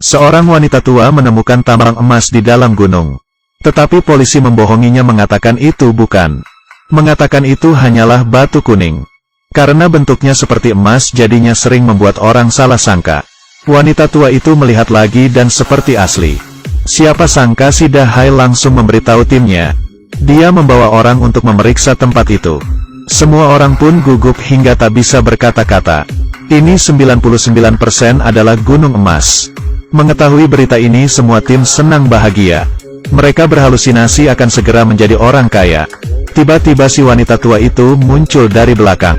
Seorang wanita tua menemukan tambang emas di dalam gunung. Tetapi polisi membohonginya mengatakan itu bukan. Mengatakan itu hanyalah batu kuning. Karena bentuknya seperti emas jadinya sering membuat orang salah sangka. Wanita tua itu melihat lagi dan seperti asli. Siapa sangka si Dahai langsung memberitahu timnya. Dia membawa orang untuk memeriksa tempat itu. Semua orang pun gugup hingga tak bisa berkata-kata. Ini 99% adalah gunung emas. Mengetahui berita ini semua tim senang bahagia. Mereka berhalusinasi akan segera menjadi orang kaya. Tiba-tiba si wanita tua itu muncul dari belakang.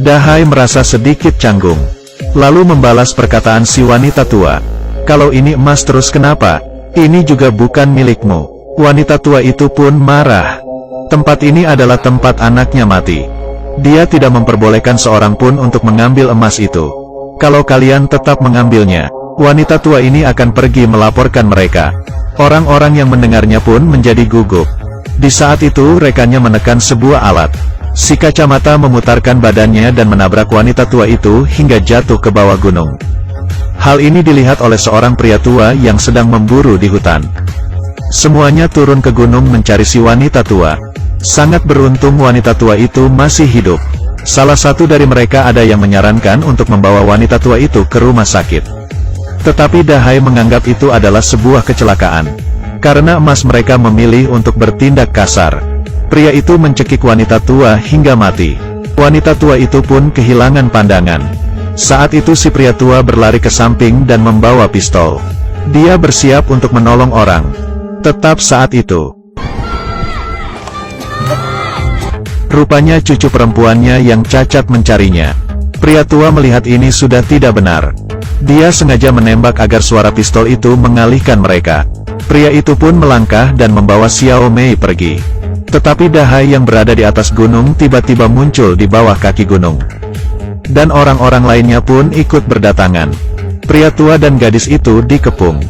Dahai merasa sedikit canggung. Lalu membalas perkataan si wanita tua. Kalau ini emas terus kenapa? Ini juga bukan milikmu. Wanita tua itu pun marah. Tempat ini adalah tempat anaknya mati. Dia tidak memperbolehkan seorang pun untuk mengambil emas itu. Kalau kalian tetap mengambilnya, wanita tua ini akan pergi melaporkan mereka. Orang-orang yang mendengarnya pun menjadi gugup. Di saat itu rekannya menekan sebuah alat. Si kacamata memutarkan badannya dan menabrak wanita tua itu hingga jatuh ke bawah gunung. Hal ini dilihat oleh seorang pria tua yang sedang memburu di hutan. Semuanya turun ke gunung mencari si wanita tua. Sangat beruntung wanita tua itu masih hidup. Salah satu dari mereka ada yang menyarankan untuk membawa wanita tua itu ke rumah sakit. Tetapi Dahai menganggap itu adalah sebuah kecelakaan. Karena emas mereka memilih untuk bertindak kasar. Pria itu mencekik wanita tua hingga mati. Wanita tua itu pun kehilangan pandangan. Saat itu si pria tua berlari ke samping dan membawa pistol. Dia bersiap untuk menolong orang. Tetap saat itu, rupanya cucu perempuannya yang cacat mencarinya. Pria tua melihat ini sudah tidak benar. Dia sengaja menembak agar suara pistol itu mengalihkan mereka. Pria itu pun melangkah dan membawa Xiao Mei pergi. Tetapi Dahai yang berada di atas gunung tiba-tiba muncul di bawah kaki gunung. Dan orang-orang lainnya pun ikut berdatangan. Pria tua dan gadis itu dikepung.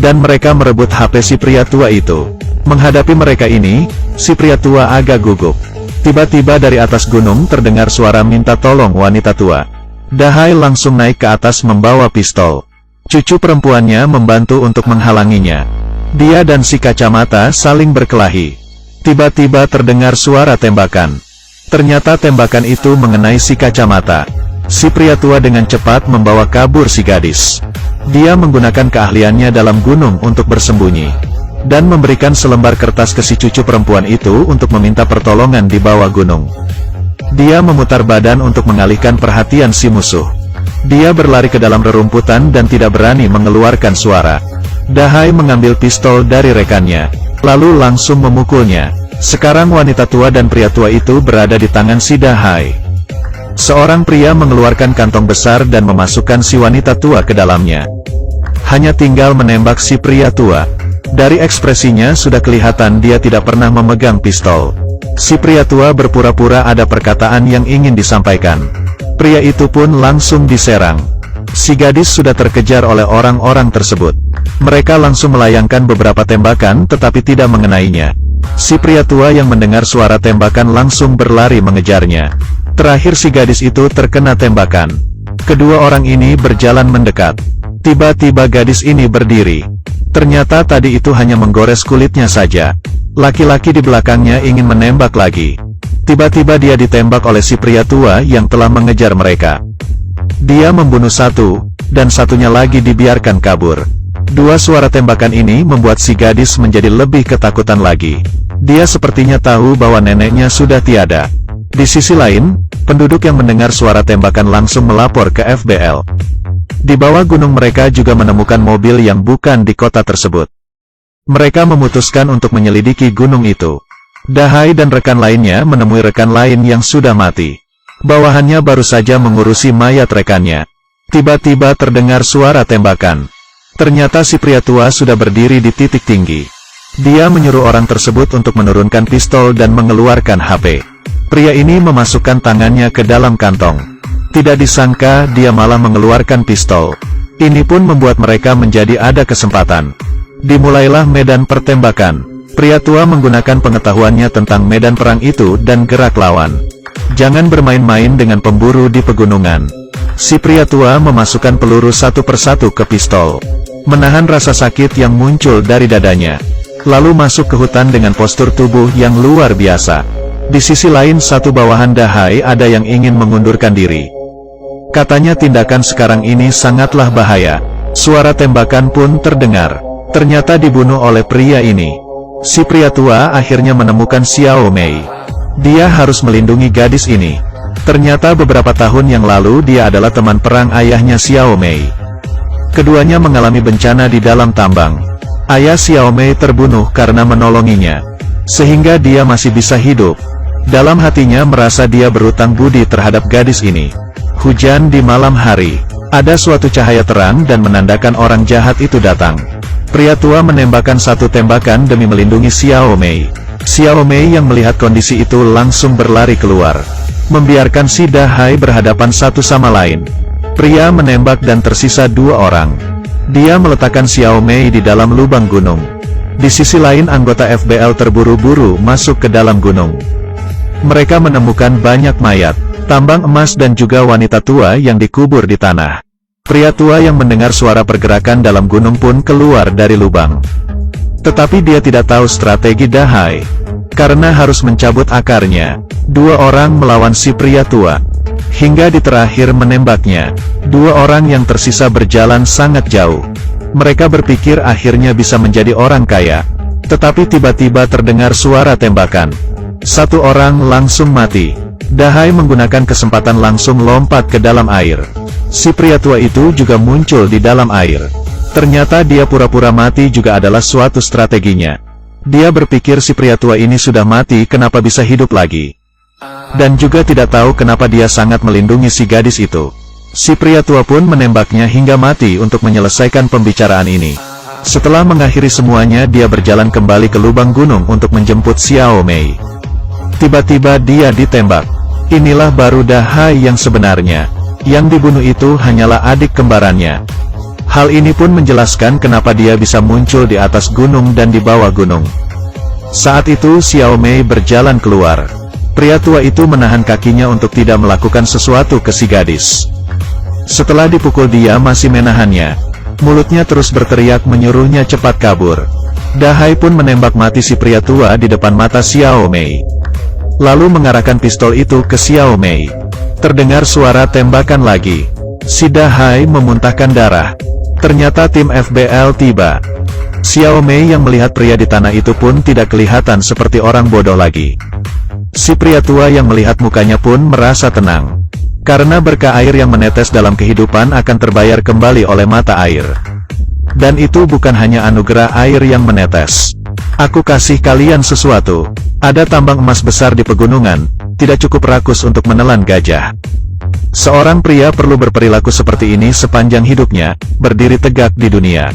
Dan mereka merebut HP si pria tua itu. Menghadapi mereka ini, si pria tua agak gugup. Tiba-tiba dari atas gunung terdengar suara minta tolong wanita tua. Dahai langsung naik ke atas membawa pistol. Cucu perempuannya membantu untuk menghalanginya. Dia dan si kacamata saling berkelahi. Tiba-tiba terdengar suara tembakan. Ternyata tembakan itu mengenai si kacamata. Si pria tua dengan cepat membawa kabur si gadis. Dia menggunakan keahliannya dalam gunung untuk bersembunyi. Dan memberikan selembar kertas ke si cucu perempuan itu untuk meminta pertolongan di bawah gunung. Dia memutar badan untuk mengalihkan perhatian si musuh. Dia berlari ke dalam rerumputan dan tidak berani mengeluarkan suara. Dahai mengambil pistol dari rekannya, lalu langsung memukulnya. Sekarang wanita tua dan pria tua itu berada di tangan si Dahai. Seorang pria mengeluarkan kantong besar dan memasukkan si wanita tua ke dalamnya. Hanya tinggal menembak si pria tua. Dari ekspresinya sudah kelihatan dia tidak pernah memegang pistol. Si pria tua berpura-pura ada perkataan yang ingin disampaikan. Pria itu pun langsung diserang. Si gadis sudah terkejar oleh orang-orang tersebut. Mereka langsung melayangkan beberapa tembakan tetapi tidak mengenainya. Si pria tua yang mendengar suara tembakan langsung berlari mengejarnya. Terakhir si gadis itu terkena tembakan. Kedua orang ini berjalan mendekat. Tiba-tiba gadis ini berdiri. Ternyata tadi itu hanya menggores kulitnya saja. Laki-laki di belakangnya ingin menembak lagi. Tiba-tiba dia ditembak oleh si pria tua yang telah mengejar mereka. Dia membunuh satu, dan satunya lagi dibiarkan kabur. Dua suara tembakan ini membuat si gadis menjadi lebih ketakutan lagi. Dia sepertinya tahu bahwa neneknya sudah tiada. Di sisi lain, penduduk yang mendengar suara tembakan langsung melapor ke FBL. Di bawah gunung mereka juga menemukan mobil yang bukan di kota tersebut. Mereka memutuskan untuk menyelidiki gunung itu. Dahai dan rekan lainnya menemui rekan lain yang sudah mati. Bawahannya baru saja mengurusi mayat rekannya. Tiba-tiba terdengar suara tembakan. Ternyata si pria tua sudah berdiri di titik tinggi. Dia menyuruh orang tersebut untuk menurunkan pistol dan mengeluarkan HP. Pria ini memasukkan tangannya ke dalam kantong. Tidak disangka dia malah mengeluarkan pistol. Ini pun membuat mereka menjadi ada kesempatan. Dimulailah medan pertembakan. Pria tua menggunakan pengetahuannya tentang medan perang itu dan gerak lawan. Jangan bermain-main dengan pemburu di pegunungan. Si pria tua memasukkan peluru satu persatu ke pistol. Menahan rasa sakit yang muncul dari dadanya. Lalu masuk ke hutan dengan postur tubuh yang luar biasa. Di sisi lain satu bawahan Dahai ada yang ingin mengundurkan diri. Katanya tindakan sekarang ini sangatlah bahaya. Suara tembakan pun terdengar. Ternyata dibunuh oleh pria ini. Si pria tua akhirnya menemukan Xiao Mei. Dia harus melindungi gadis ini. Ternyata beberapa tahun yang lalu dia adalah teman perang ayahnya Xiao Mei. Keduanya mengalami bencana di dalam tambang. Ayah Xiao Mei terbunuh karena menolonginya. Sehingga dia masih bisa hidup. Dalam hatinya merasa dia berutang budi terhadap gadis ini. Hujan di malam hari. Ada suatu cahaya terang dan menandakan orang jahat itu datang. Pria tua menembakkan satu tembakan demi melindungi Xiao Mei. Xiao Mei yang melihat kondisi itu langsung berlari keluar. Membiarkan si Dahai berhadapan satu sama lain. Pria menembak dan tersisa dua orang. Dia meletakkan Xiao Mei di dalam lubang gunung. Di sisi lain anggota FBL terburu-buru masuk ke dalam gunung. Mereka menemukan banyak mayat, tambang emas dan juga wanita tua yang dikubur di tanah. Pria tua yang mendengar suara pergerakan dalam gunung pun keluar dari lubang. Tetapi dia tidak tahu strategi Dahai. Karena harus mencabut akarnya. Dua orang melawan si pria tua. Hingga di terakhir menembaknya. Dua orang yang tersisa berjalan sangat jauh. Mereka berpikir akhirnya bisa menjadi orang kaya. Tetapi tiba-tiba terdengar suara tembakan. Satu orang langsung mati. Dahai menggunakan kesempatan langsung lompat ke dalam air. Si pria tua itu juga muncul di dalam air. Ternyata dia pura-pura mati juga adalah suatu strateginya. Dia berpikir si pria tua ini sudah mati kenapa bisa hidup lagi. Dan juga tidak tahu kenapa dia sangat melindungi si gadis itu. Si pria tua pun menembaknya hingga mati untuk menyelesaikan pembicaraan ini. Setelah mengakhiri semuanya dia berjalan kembali ke lubang gunung untuk menjemput Xiao Mei. Tiba-tiba dia ditembak. Inilah baru Dahai yang sebenarnya. Yang dibunuh itu hanyalah adik kembarannya. Hal ini pun menjelaskan kenapa dia bisa muncul di atas gunung dan di bawah gunung. Saat itu Xiao Mei berjalan keluar. Pria tua itu menahan kakinya untuk tidak melakukan sesuatu ke si gadis. Setelah dipukul dia masih menahannya. Mulutnya terus berteriak menyuruhnya cepat kabur. Dahai pun menembak mati si pria tua di depan mata Xiao Mei. Lalu mengarahkan pistol itu ke Xiao Mei. Terdengar suara tembakan lagi. Si Dahai memuntahkan darah. Ternyata tim FBL tiba. Xiao Mei yang melihat pria di tanah itu pun tidak kelihatan seperti orang bodoh lagi. Si pria tua yang melihat mukanya pun merasa tenang. Karena berkah air yang menetes dalam kehidupan akan terbayar kembali oleh mata air. Dan itu bukan hanya anugerah air yang menetes. Aku kasih kalian sesuatu. Ada tambang emas besar di pegunungan, tidak cukup rakus untuk menelan gajah. Seorang pria perlu berperilaku seperti ini sepanjang hidupnya, berdiri tegak di dunia.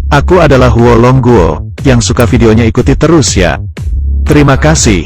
Aku adalah Huo Long Guo, yang suka videonya ikuti terus ya. Terima kasih.